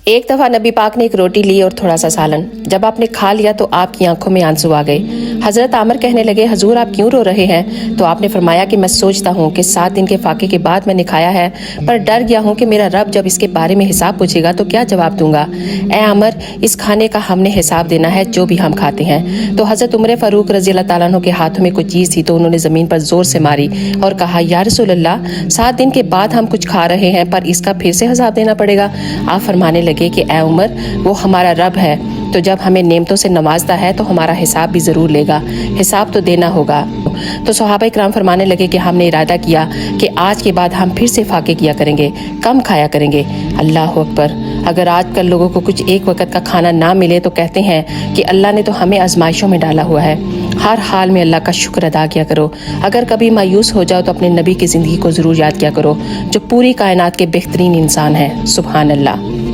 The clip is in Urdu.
ایک دفعہ نبی پاک نے ایک روٹی لی اور تھوڑا سا سالن. جب آپ نے کھا لیا تو آپ کی آنکھوں میں آنسو آ گئے. حضرت عامر کہنے لگے حضور آپ کیوں رو رہے ہیں؟ تو آپ نے فرمایا کہ میں سوچتا ہوں کہ 7 دن کے فاقے کے بعد میں نے کھایا ہے، پر ڈر گیا ہوں کہ میرا رب جب اس کے بارے میں حساب پوچھے گا تو کیا جواب دوں گا. اے عامر، اس کھانے کا ہم نے حساب دینا ہے جو بھی ہم کھاتے ہیں. تو حضرت عمر فاروق رضی اللہ تعالیٰ عنہ کے ہاتھوں میں کوئی چیز تھی تو انہوں نے زمین پر زور سے ماری اور کہا یا رسول اللہ، 7 دن کے بعد ہم کچھ کھا رہے ہیں پر اس کا پھر سے حساب دینا پڑے گا. آپ فرمانے لگے کہ اے عمر، وہ ہمارا رب ہے، تو جب ہمیں نعمتوں سے نوازتا ہے تو ہمارا حساب بھی ضرور لے گا، حساب تو دینا ہوگا. تو صحابہ کرام فرمانے لگے کہ ہم نے ارادہ کیا کہ آج کے بعد ہم پھر سے فاقے کیا کریں گے، کم کھایا کریں گے. اللہ اکبر! اگر آج کل لوگوں کو کچھ ایک وقت کا کھانا نہ ملے تو کہتے ہیں کہ اللہ نے تو ہمیں آزمائشوں میں ڈالا ہوا ہے. ہر حال میں اللہ کا شکر ادا کیا کرو. اگر کبھی مایوس ہو جاؤ تو اپنے نبی کی زندگی کو ضرور یاد کیا کرو جو پوری کائنات کے بہترین انسان ہیں. سبحان اللہ.